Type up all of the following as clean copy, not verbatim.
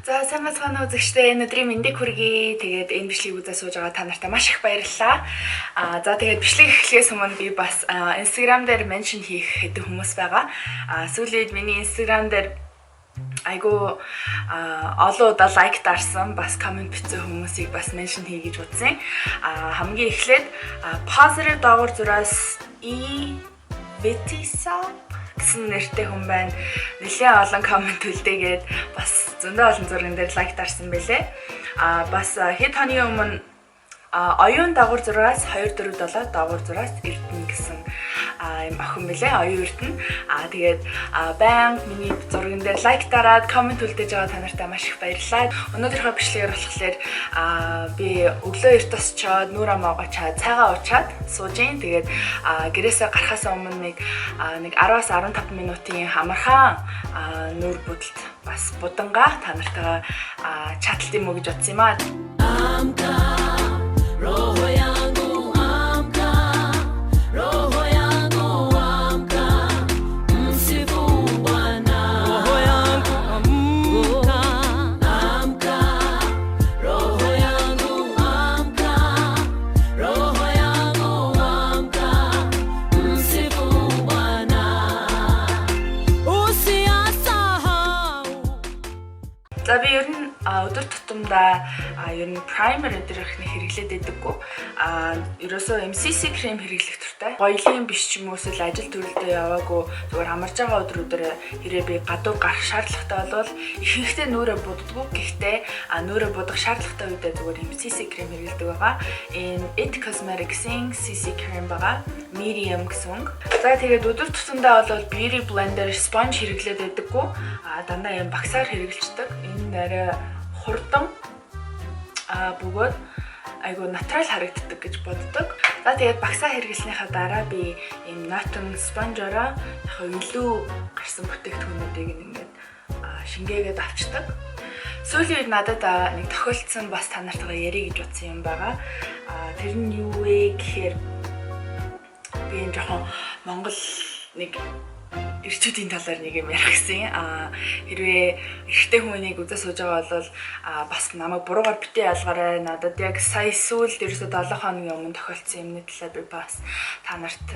За сайн бацгаана үзэгчдээ өнөөдрийн мэндийг хүргэе. Тэгээд энэ бичлэгийг үзэж сууж байгаа та нартай маш их баярлалаа. За тэгээд бичлэг эхлэхээс өмнө би бас Instagram дээр меншн хийх хэдэн хүмүүс байгаа. Сүүлийн үед миний Instagram дээр айгу олон удаа лайк дарсан, бас комент бичсэн хүмүүсийг бас меншн хий гэж бодсон. Хамгийн эхлээд positive доогуур зураас Vetisa гэсэн нэртэй хүн байна. Нэлээд олон комент үлдээгээд бас зөндөө олон зурган дээр лайк дарсан байлээ. Бас хэд хоногийн өмнө оюун дагуур зураас 247 дагуур зураас Эрдэнэ гэсэн юм охин байлээ. Оюун Эрдэнэ. Тэгээд баян миний зурган дээр лайк дараад комент үлдээж байгаа та нартай маш их баярлалаа. Өнөөдрийнхөө бичлэгээр болохоор би өглөө эрт тосчоод нүур амаагаа чаад цайгаа уучаад сууж ийн. Тэгээд гэрээсээ гарахаас өмнө нэг 10-аас 15 минутын амархан нүур будалд бас будангаа та нартайгаа чатлт юм уу гэж бодсон юм аа. Roho yangu amka, roho yangu amka, msifu Bwana. Roho yangu amka, amka, roho yangu amka, roho yangu amka, msifu Bwana. Usiyasahau. За би ер нь өдөр тутамдаа ер нь primer өдрөх нэг хэрэглээд байдаггүй. Ерөөсөө MCC крем хэрэглэх туртай. Гоёлын биш ч юм уу эсвэл ажил төрөлдөө яваагүй зүгээр амарч байгаа өдрүүдээр хэрэг би гадуур гарах шаардлагатай болвол ихэнхдээ нүрээ буддаггүй. Гэхдээ нүрээ будах шаардлагатай үедээ зүгээр MCC крем хэрэглэдэг байгаа. Энэ It Cosmetics-ийн CC крем байгаа. Medium гэсэн үг. За тэгээд өдөр тутамдаа бол beauty blender sponge хэрэглээд байдаггүй. Дандаа юм багсаар хэрэглэждэг. Энэ арай хурдан бөгөөд айгу натурал харагддаг гэж боддог. За тэгээд багсаа хэрэглэснийхаа дараа би ийм Norton sponge-ороо яг илүү гарсан бүтээгдэхүүнүүдийг ингээд шингээгээд авчдаг. Сүүлийн үед надад нэг тохиолдсон бас та нартайгаа ярих гэж бодсон юм байгаа. Тэр нь юу вэ гэхээр би энэ жоохон Монгол нэг эрчүүдийн талаар нэг юм ярих гэсэн. Хэрвээ эрэгтэй хүнийг үзэж сууж байгаа бол бас намайг буруугаар битээ ялгаарай. Надад яг сая сүүлд ерөөсөө 7 хоногийн өмнө тохиолдсон юмны талаар би бас та нарт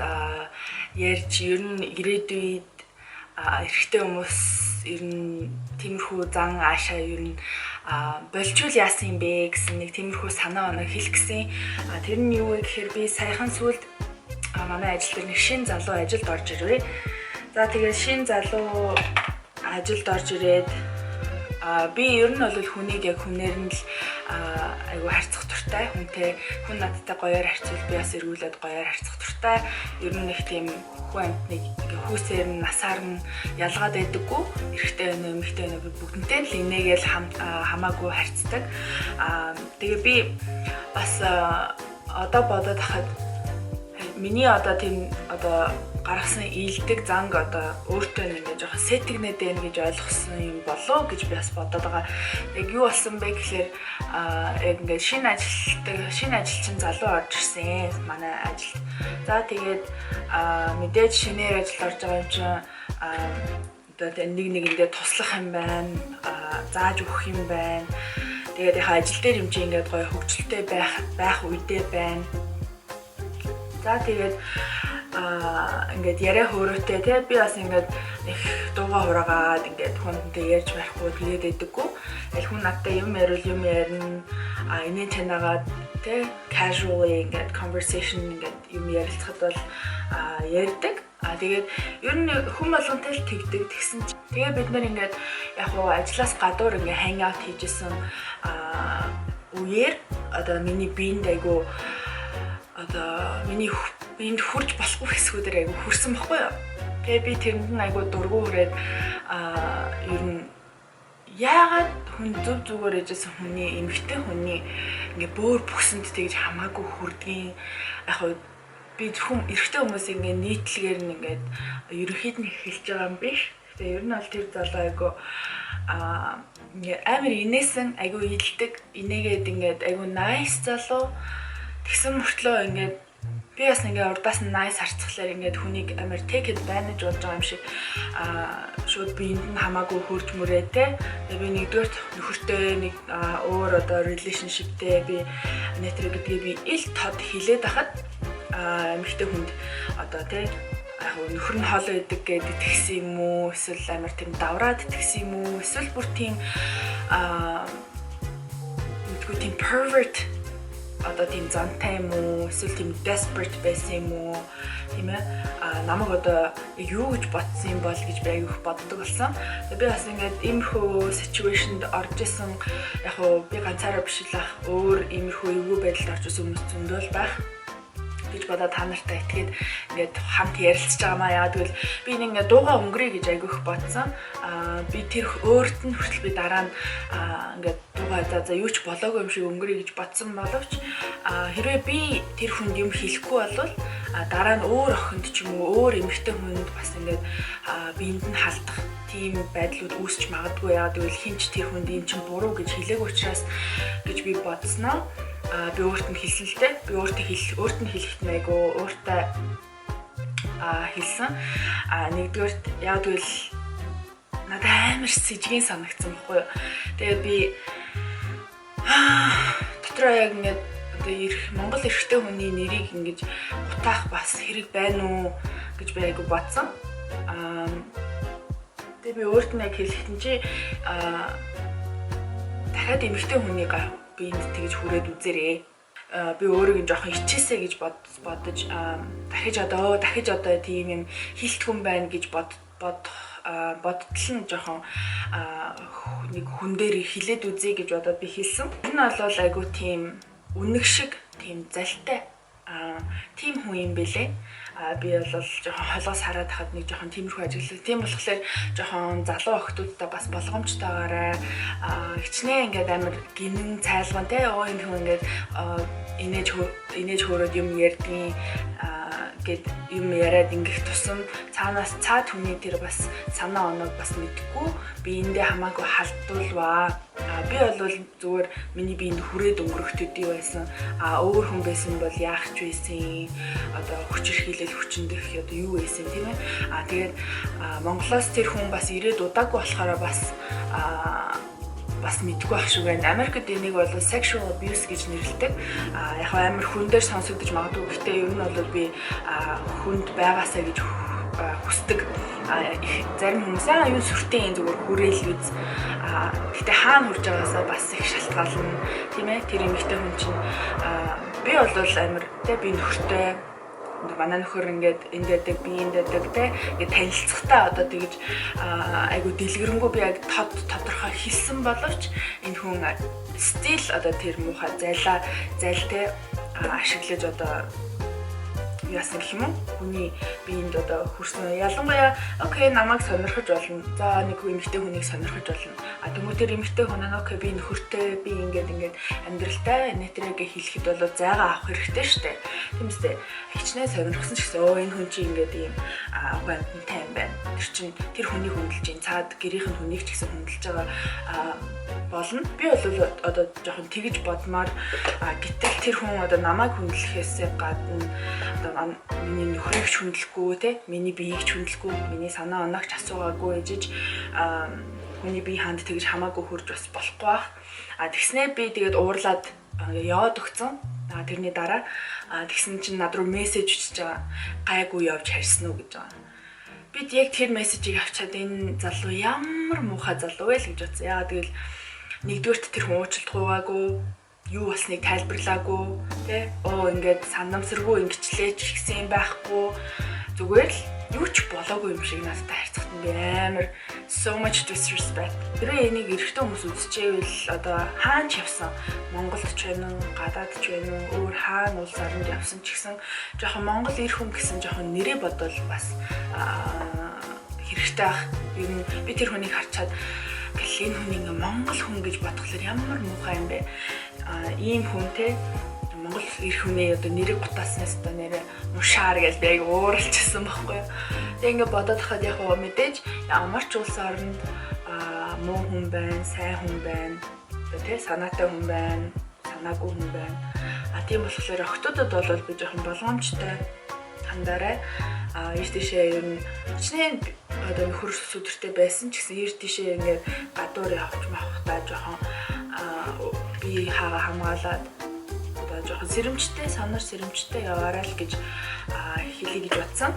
ярьж ер нь ирээдүйд эрэгтэй хүмүүс ер нь тиймэрхүү зан аашаа ер нь болжул яасан юм бэ гэсэн нэг тиймэрхүү санаа оноо хэлэх гэсэн. Тэр нь юу вэ гэхээр би саяхан сүүлд манай ажил дээр нэг шинэ залуу ажилд орж ирвэ. За тэгээд шинэ залуу ажилд орж ирээд би ер нь бол хүнийг яг хүнээр нь л айгу харьцах туртай. Хүнтэй хүн надтай гоёор харьцвал би бас эргүүлээд гоёор харьцах туртай. Ер нь их тийм хүн амтныг хүүсээр нь насаар нь ялгаад байдаггүй. Эрэгтэй өнөө эмэгтэй өнөө би бүгднтэй л инээгээл хамаагүй харьцдаг. Тэгээ би бас одоо бодоод хахад миний одоо тийм одоо гаргасан ийдэг занг одоо өөртөө ингээд жоохон сэтгнээд байна гэж ойлгосон юм болоо гэж би бас бодоод байгаа. Яг юу болсон бэ гэхээр яг ингээд шинэ ажилчин залуу орж ирсэн манай ажилд. За тэгээд мэдээж шинээр ажилд орж байгаа юм чинь одоо нэг ингээд туслах юм байна, зааж өгөх юм байна. Тэгээд яхаа ажил дээр юм чи ингээд гоё хөвгчлөлтэй байх үедээ байна. За тэгээд ингээд яриа хөөрөөтэй тий би бас ингээд их дууга хураагаад ингээд хүнтэй ярьж байхгүй тэгээд байдаггүй. Аль хүн надтай юм ярина энэ танагаад тий casually ингээд conversation ингээд юм ярилцахад бол ярьдаг. Тэгээд ер нь хүн болгонтэй л тэгдэг тэгсэн чинь тэгээ бид нар ингээд яг уу ажлаас гадуур ингээд hang out хийжсэн үеэр одоо миний биенд айгу одоо миний биенд хурж болохгүй хэсгүүдээр айгу хүрсэн баггүй юу. Тэгээ би тэрэнд нь айгу дургу хүрээд ер нь яагаад хүн зүгээр ээжсэн хүний эмэгтэй хүний ингээ бөөр бүсэнд тэгж хамаагүй хүрдгийн яг би хүн эрэгтэй хүмүүсийг ингээ нийтлэгээр нь ингээд ерөнхийд нь хэлж байгаа юм биш. Тэгээ ер нь бол тэр залуу айгу ингээ амар инээсэн айгу илдэг инээгээд ингээд айгу nice залуу тэгсэн мөртлөө ингээд би бас ингээ урдаас нь nice харцглаар ингээд хүнийг амар take advantage болж байгаа юм шиг шууд биенд нь хамаагүй хурж мөрөө те. Тэгээ би нэгдүгээр нөхөртэй нэг өөр одоо relationshipтэй би нэтрэ гэдгийг би ил тод хилээд байхад эмэгтэй хүнд одоо те яг нөхөр нь хоол идэг гэдэг тэгсэн юм уу, эсвэл амар тийм давраад тэгсэн юм уу, эсвэл бүр тийм мэдгүй тийм pervert одоо тийм зантай юм уу, эсвэл тийм desperate байсан юм уу, тийм ээ намайг одоо юу гэж бодсон юм бол гэж би аяг их боддог болсон. Би бас ингээд иймэрхүү situationд орж исэн, яг би ганцаараа биш л ах өөр иймэрхүү эвгүй байдалд орж исэн хүмүүс зөндөл байх гэж бодоод та нартай итгээд ингээд хамт ярилцж байгаа маа. Яагаад гэвэл би нэг ингээд дууга өнгөрье гэж аяг их бодсон. Би тэр өөрт нь хүртэл би дараа нь ингээд дууга за юу ч болоогүй юм шиг өнгөрье гэж бодсон боловч хэрвээ би тэр хүнд юм хэлэхгүй болвол дараа нь өөр охинд ч юм уу өөр эмэгтэй хүнд бас ингээд биенд нь халдах тийм байдлууд үүсч магадгүй. Яагаад гэвэл хинч тэр хүнд юм чинь буруу гэж хэлээг учраас гэж би бодсноо. Би өөрт нь хэлсэн л дээ. Би өөрт нь хэлэхэд айгүй өөртөө хэлсэн. Нэгдүгээр яагаад гэвэл надад амар сэжгийн санагдсан байхгүй юу. Тэгээд би дотроо яг ингээд одоо Монгол эрэгтэй хүний нэрийг ингэж утаах бас хэрэг байна уу гэж би айгүй бодсон. Тэгээд би өөрт нь яг хэлэхэд чи дахиад эмэгтэй хүнийг биэнд тэгж хүрээд үзээрэй. Би өөрийг нь жоохон ичээсэй гэж бодож дахиж одоо тийм юм хилтгүн байна гэж бодтол нь жоохон нэг хүн дээр хилээд үзье гэж бодоод би хэлсэн. Энэ бол айгүй тийм үнэг шиг тийм залтай тийм хүн юм бэлээ. Би бол жоохон холоос хараад хахад нэг жоохон тиймэрхүү ажиглал. Тийм болохоор жоохон залуу охтуудтай бас болгоомжтойгоорой. Хичнээн ингээд амар гинэн цайлган те энэ хүн ингээд инээж хөөрөөд юм ярьдгийн гэд юм яриад ингэх тусам цаанаас цаад хүний тэр бас санаа оног бас мэдгүй би эндээ хамаагүй халдуулваа. Би бол зүгээр миний биеинд хүрээд өнгөрөх төдий байсан. Өөр хүн байсан бол яах ч байсан. Одоо хүчирхийлэл хүчиндэх одоо юу байсан тийм ээ. Тэгээд Монголоос тэр хүн бас ирээд удаагүй болохоор бас мэдгүй байх шиг байна. Америкт энийг бол sexual abuse гэж нэрлэдэг. Яг амар хүн дээр сонсогдож магадгүй. Гэхдээ ер нь бол би хүнд байгаасаа гэж хүсдэг. Зарим хүмүүс юу сүртэй зүгээр хүрээл үз. Гэхдээ хаана хурж байгаасаа бас их шалтгаална. Тийм ээ. Тэр эмэгтэй хүн чинь би бол амар тэ би нөхөртэй манай нөхөр ингээд эндээдэг би эндээдэг те ингээд танилцахтаа одоо тэгж айгу дэлгэрэнгүй би яг тодорхой хэлсэн боловч энэ хүн стил одоо тэр муухай зайлтэй ашиглаж одоо яасан гэх юм уу хүний биеинд одоо хүрсэн ялангуяа окей намайг сонирхож болно. За нэг эмэгтэй хүнийг сонирхож болно. Тэгмүү тэр эмэгтэй хүн нь окей би нөхөртэй би ингээд амьдралтай нэтрээгээ хэлэхэд бол зайгаа авах хэрэгтэй штэ. Тийм үстэй. Хичнээн сонирхсан ч гэсэн энэ хүн чинь ингээд ийм гомдонтай юм байна. Тэр чинь тэр хүнийг хүндэлж ин цаад гэрийнх нь хүнийг ч гэсэн хүндэлж байгаа болно. Би бол одоо жоохон тэгж бодмаар гэтэл тэр хүн одоо намайг хүндлэхээс гадна одоо миний нөхрийг ч хүндлэхгүй те миний биеийг ч хүндлэхгүй миний санаа оноогч асуугаагүй ээжж хүний бие ханд тэгж хамаагүй хурж бас болохгүй бах. Тэгснээ би тэгээд уурлаад яваад өгцөн. Тэрний дараа тэгсэн чинь над руу мессеж бичиж байгаа. Гайгүй явж харьсан уу гэж байгаа. Бид яг тэр мессежийг авчаад энэ залуу ямар муухай залуу вэ л гэж бодсон. Яагаад гэвэл нэгдүгээрт тэр хүн уучлалт гуйгаагүй юу болсныг тайлбарлаагүй тий ингээд сандамсаргүй ингэчлээ ч гэсэн байхгүй зүгээр л юу ч болоогүй юм шиг надад харьцахт нь амар so much disrespect. Тэрээ энийг эрэгтэй хүмүүс үзчихвэл одоо хаана ч явсан Монголд ч байна уу гадаад ч байна уу өөр хаана улс орнд явсан ч гэсэн жоохон Монгол эр хүн гэсэн жоохон нэрээ бодвол бас хэрэгтэй ах. Би тэр хүнийг харчаад энэ хүн ингээ Монгол хүн гэж бодглохлоор ямар муухай юм бэ? Ийм хүнтэй Монгол эр хүний одоо нэрийг гутааснаас одоо нэрээ мушаар гэж би аяг ууралчихсан байхгүй юу. Тэг ингээ бодоод хахад яг гоо мэдээж ямар ч улс орнд муу хүн байна, сайн хүн байна. Тэ санаатай хүн байна, санаагүй хүн байна. Тийм болохоор охтуудад бол би жоохон болгоомжтой хандаарай. Эрт тийшээ ер нь хичнээн одоо хөрс өдөртэй байсан ч гэсэн эрт тийшээ ингээд гадуур явж махтаа жоохон би хаагаа хамгаалаад одоо жоохон сэрэмжтэй, сонор сэрэмжтэй яваарай л гэж хэлье гэж бодсон.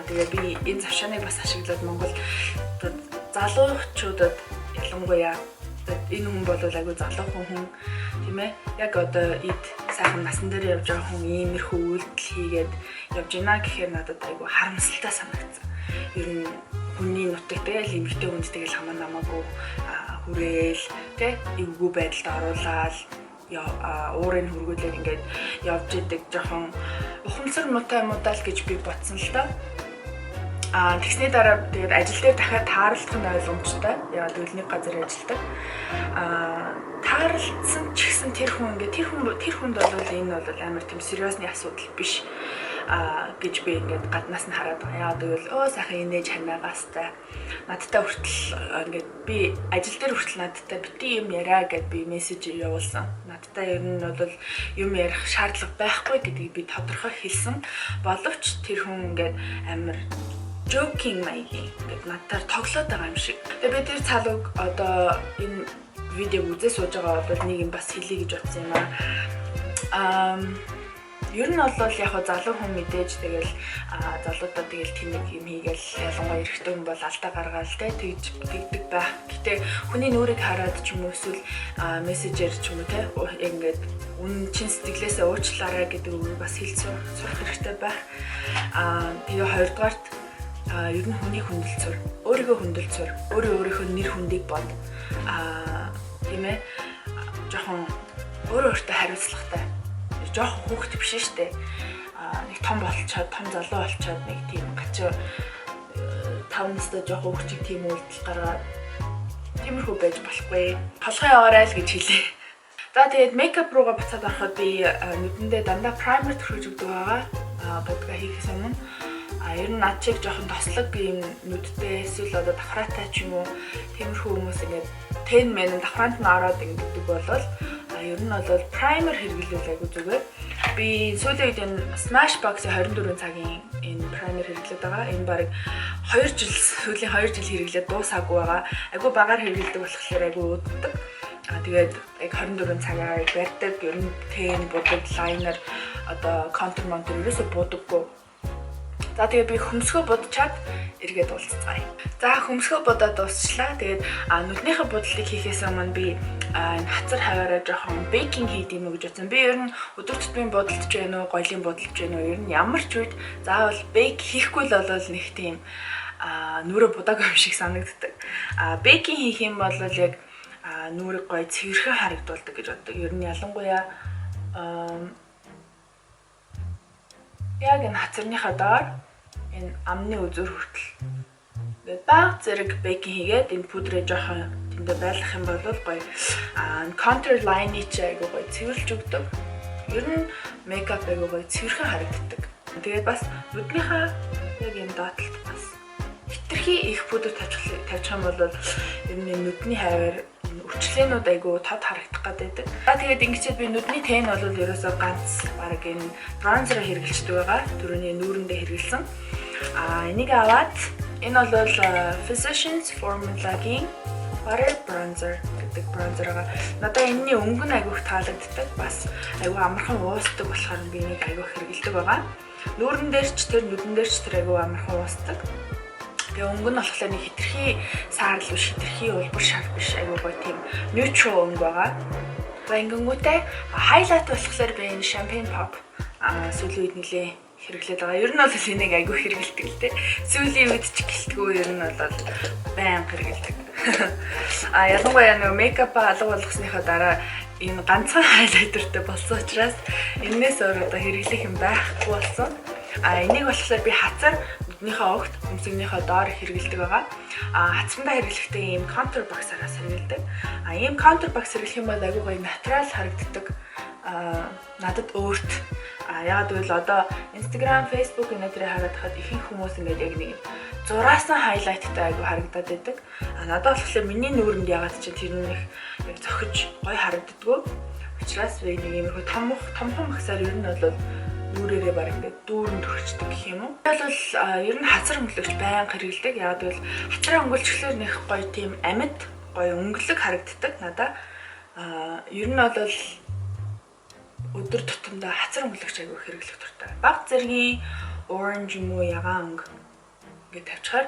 Тэгээ би энэ завшааныг бас ашиглаад Монгол одоо залуучуудад ялангуяа энэ хүн бол айгүй залуухан хүн тийм ээ. Яг одоо эд сайхан насан дээр явж байгаа хүн иймэрхүү үйлдэл хийгээд явж байна гэхээр надад айгүй харамсалтай санагдсан. Ер нь хүний нутагтай л эмэгтэй хүнд тэгэл хамаа намаагүй хүрээл тий эвгүй байдалд оруулаад уурын хөргүүлээд ингээд явж идэг жоохон ухамсар муудаал гэж би бодсон л доо. Тэгсний дараа тэгээд ажил дээр дахиад тааралдах нь ойлгомжтой. Яагаад гэвэл нэг газар ажилладаг. Таарлцсан ч гэсэн тэр хүнд бол энэ бол амар тийм сериусны асуудал биш гэж би ингээд гаднаас нь хараад байгаа. Яагаад гэвэл сайхан инээж ханаагастай. Надтай хүртэл ингээд би ажил дээр хүртэл надтай бити юм яриа гэд би мессеж явуулсан. Надтай ер нь бол юм ярих шаардлага байхгүй гэдгийг би тодорхой хэлсэн. Боловч тэр хүн ингээд амар joking маягийн гэдэг надаар тоглоод байгаа юм шиг. Тэгээ би тэр цалууг одоо энэ видеог үзээ сууж байгаа бол нэг юм бас хэлье гэж бодсон юм аа. Ер нь бол яг залуу хүн мэдээж тэгэл залуудаа тэгэл тэнэг юм хийгээл ялангуяа эрэгтэй хүн бол алдаа гаргаал тэгж тэгдэг байх. Гэтэ хүний нүрийг хараад ч юм уу эсвэл мессежээр ч юм уу те ингээд үн чин сэтгэлээсээ уучлаарай гэдэг үг бас хэлж сурах хэрэгтэй байх. Тэгээ хоёрдугаарт ер нь хүний хүндэлцөр, өөрийгөө хүндэлцөр, өөрийнхөө нэр хүндийг бод. Тийм ээ. Жохон өөртөө хариуцлагатай. Жохон хүүхэд биш шүү дээ. Нэг том болчоод, том залуу болчоод нэг тийм гачаа 5 настай жохон хүүхчиг тийм үйлдэл гаргаад тиймэрхүү байж болохгүй. Толгой яваарай л гэж хэлээ. За тэгээд мейкап руугаа буцаад ороход би нүдэндээ дандаа праймер төрүүлж өгдөг байгаа. Бодгаа хийхээс өмнө ер нь над чиг жоохон тослог би юм нүдтэй эсвэл одоо давхраатай ч юм уу тиймэрхүү хүмүүс ингээд 10 минут давхраанд нь ороод ингэдэг болол ер нь бол праймер хэрэглүүл айгу зүгээр. Би сүүлийн үед энэ Smashbox-ийн 24 цагийн энэ праймер хэрэглээд байгаа. Энэ барыг сүүлийн 2 жил хэрэглээд дуусаагүй байгаа. Айгу багаар хэрэглэдэг болохоор айгу уддаг. Тэгээд яг 24 цагаар барьдаг. Ер нь тэн будаг лайнер одоо контур монтер ерөөсө будаггүй. За тэгээ би хөмсгөө будчаад эргээд уулзцгаая. За хөмсгөө будаад дуусчлаа. Тэгээд нүднийхээ будалтыг хийхээс өмнө би энэ хацар хаваараа жоохон бейкинг хийх юм уу гэж бодсон. Би ер нь өдөр тутмын будалдаж байна уу, гоёлын будалдаж байна уу? Ер нь ямар ч үед заавал бейк хийхгүй л болол нэг тийм нүрэ будаагүй юм шиг санагддаг. Бейкинг хийх юм бол яг нүрэг гоё цэвэрхэн харагдуулдаг гэж боддог. Ер нь ялангуяа яг энэ хацарныхаа доор энэ амны үзүүр хүртэл ингээд баг зэрэг бейкинг хийгээд энэ пудрээ жоохон тэндээ байлгах юм бол гоё контур лайныг ч айгуу гоё цэвэрлж өгдөг. Ер нь мейкап айгуу гоё цэвэрхэн харагддаг. Тэгээд бас нүднийхээ яг энэ доотлолт бас хитрхи их пудр тавьчих юм бол ер нь нүдний хавар үрчлээнүүд айгуу тод харагдах гэдэг. За тэгээд ингэчээд би нүдний тэн бол ерөөсөө ганц баг энэ бронзер хэрэглэждэг байгаа. Түрүүний нүүрэндээ хэрэглэсэн. Энийг аваад энэ бол Physicians Formula-гийн Butter Bronzer гэдэг бронзер байгаа. Надад энэний өнгө нь айгуух таалагддаг. Бас айгуу амархан уусдаг болохоор би энийг айгуу хэрэглэдэг байгаа. Нүүрэн дээр ч тэр нүдэн дээр ч тэр айгуу амархан уусдаг. Тэгээ өнгө нь болохоор нэг хитрхи саарл биш, хитрхи улбар шар биш, айгуу гоё тийм neutral өнгө байгаа. За ингэнгүүтээ highlight болохоор би энэ Champagne Pop сүүлийн үед нэлээ хэрэглээд байгаа. Ер нь бол энийг айгуу хэрэгэлдэг л дээ. Сүүлийн үед ч гэлтгүү ер нь бол байнга хэрэгэлдэг. Ялангуяа нэг мейкап алга болгосныхаа дараа энэ ганцхан хайлайтертэй болсон учраас энээс өөр одоо хэрэглэх юм байхгүй болсон. Энийг болохоор би хацар нүднийхээ огт өмсгөнийхөө доор хэрэглэдэг байгаа. Хацрандаа хэрэглэхдээ ийм контур боксараас хэрэглэдэг. Ийм контур бокс хэрэглэх юм бол айгүй гоё натурал харагддаг. надад өөрт яагаад гэвэл одоо Instagram, Facebook энэдрээ хараад хаад ихэнх хүмүүс ингээд яг нэг зураасан хайлайттай айгу харагдаад байдаг. Надад болохоор миний нүүрэнд ягаад ч тэр нэг яг зохиж гоё харагддаггүй. Учираас би нэг иймэрхүү томхон багсаар ер нь бол нүрээрээ баг ингээд дүүрэн төрчихдөг гэх юм уу. Тэгвэл ер нь хацар өнгөлөгч байнга хэрэгэлдэг. Яагаад гэвэл хацар өнгөлчлөөр нэг гоё тийм амьд гоё өнгөлөг харагддаг надад. Ер нь бол өдөр тутамдаа хацар өнгөлөгч айгүй хэрэглэх дуртай. Баг зэргийн orange юм уу ягаан өнгө ингээд тавьчихаар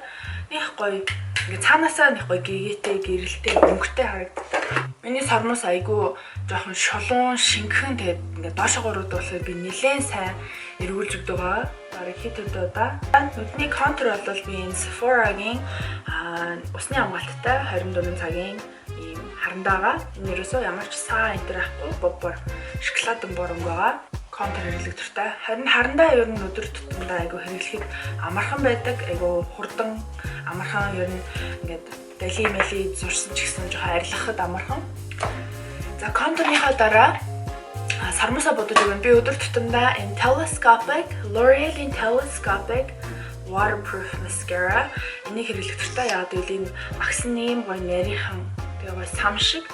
нэг гоё ингээд цаанаасаа нэг гоё гэгээтэй гэрэлтэй өнгөтэй харагддаг. Миний сармус айгүй жоохон шулуун шингхэн тэгээд ингээд доошогоор удуулахад би нэлээд сайн эргүүлж өгдөг байгаа. Бараг хэд удаа. Нүдний контур бол би энэ Sephora-гийн усны хамгаалттай 24 цагийн ийм харандаага. Энэ ерөөсөө ямар ч саа энэ байхгүй бобор шоколадын борон байгаа. Контур хэрэглэх дуртай. Харин харандаа ер нь өдөр тутамдаа айгүй хэрэглэхэд амархан байдаг. Айгүй хурдан амархан ер нь ингээд дали мели зурсан ч гэсэн жоохон арилгахад амархан. За контурныхаа дараа сармусаа бодож өгөн би өдөр тутамдаа энэ L'Oreal-ийн Telescopic Waterproof Mascara энийг хэрэглэх дуртай. Яагаад гэвэл энэ багсны ийм гоё нарийнхан тэгээ гоё сам шиг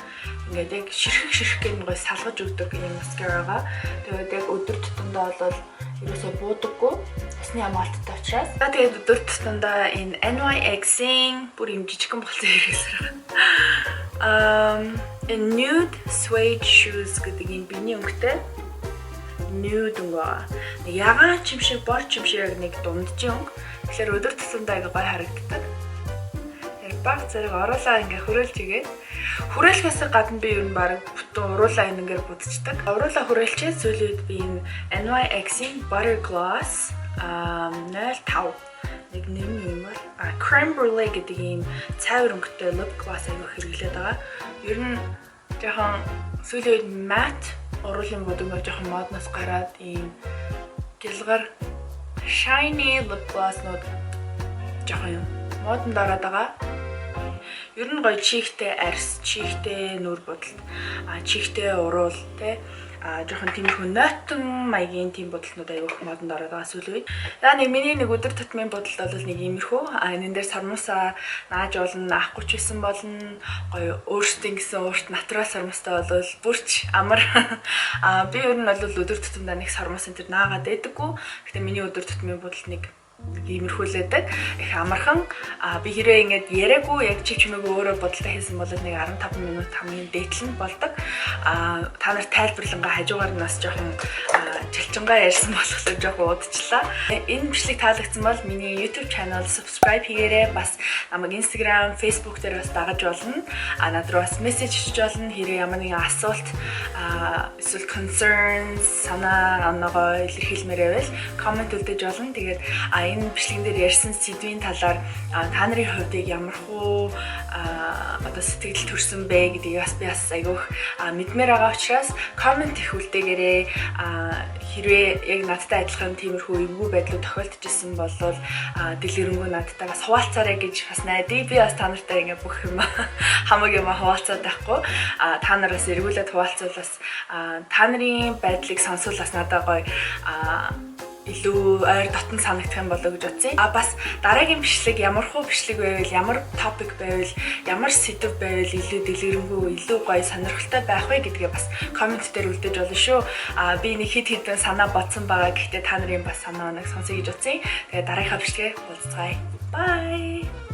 ингээд яг ширхэг гэн гоё салгаж өгдөг юм маскарагаа. Тэгээд яг өдөр тутамдаа бол ерөөсөө буудаггүй. Усны хамгаалттай учраас. За тэгээд өдөр тутамдаа энэ NYX-ийн бүр юм жижигхэн болсон хэрэгсээр энэ nude suede shoes гэдэг энэ биений өнгөтэй nude өнгө. Ягаан чим шиг бор чим шиг яг нэг дундчийн өнгө. Тэгэхээр өдөр тутамдаа ингээ гоё харагддаг. Яг баг зэрэг оруулаа ингээ хөрөөлж игээ. Хүрээлхээс гадна би ер нь баг бүтэн уруулаа энэгээр будчихдаг. Уруулаа хүрээлчээ сүүлийн үед би энэ NYX-ийн Butter Gloss 05 нэг нэм юм бол Crème Brûlée гэдэг ийм цайвар өнгөтэй lip gloss аяг хэрэглээд байгаа. Ер нь жоохон сүүлийн үед matte уруулын бодомор жоохон модноос гараад ийм гэлгар shiny lip gloss-нууд жоохон юм модонд ороод байгаа. Ер нь гоё чихтэй арьс, чихтэй нүур бодолт, чихтэй уруул те жоохон тиймэрхүү нойтон маягийн тийм бодолтнууд аяг модонд ороод байгаа сүүлийн үед. За нэг миний нэг өдөр тутмын бодолт бол нэг иймэрхүү. Энэ дээр сармусаа нааж болно, авахгүй ч байсан болно. Гоё өөрсдийн гэсэн уурт натурал сармустай бол бүрч амар. Би ер нь бол өдөр тутамдаа нэг сармус энэ төр наагаад байдаггүй. Гэхдээ миний өдөр тутмын бодолт нэг иймэрхүүлээдэг. Их амархан. Би хэрвээ ингэж яриаггүй яг чимээгүй өөрөө бодолтой хийсэн бол нэг 15 минут хамгийн дээдлэн болдог. Та нар тайлбарлангаа хажуугаар нь бас жоохон чилчингаа ярьсан болохоор жоохон удажлаа. Энэ бичлэг таалагдсан бол миний YouTube channel subscribe хийгээрэй. Бас намайг Instagram, Facebook дээр бас дагаж болно. Надад бас мессеж хийж болно. Хэрэг ямар нэгэн асуулт, эсвэл concerns, санаа оноогоо илэрхийлмээр байвал comment үлдээж болно. Тэгээд энэ бичлэгэн дээр ярьсан сэдвийн талаар та нарын хувьд ямар хуу одоо сэтгэл төрсөн бэ гэдгийг бас би бас айгүйх мэдмээр байгаа учраас comment их үлдээгээрэй. Хэрвээ яг надтай адилхан тиймэрхүү эвгүй байдлууд тохиолдож ирсэн бол дэлгэрэнгүй надтайгаас хуваалцаарай гэж бас найдаа. Би бас та нартай ингээ бүх юм хамаг юм хуваалцаад байхгүй. Та нараас эргүүлээд хуваалцуулаас та нарын байдлыг сонсуулаас надад гоё илүү ойр дотн санагдах юм болоо гэж бодсон. Бас дараагийн бичлэг ямар хуу бичлэг байвал, ямар топик байвал, ямар сэдв байвал илүү дэлгэрэнгүй, илүү гоё сонирхолтой байх вэ гэдгээ бас комент дээр үлдээж болно шүү. Би нэг хэд хэдэн санаа бодсон байгаа. Гэхдээ та нарын бас санаа оног сонсъё гэж бодсон. Тэгээ дараагийнхаа бичлэгээр уулзцгаая. Bye.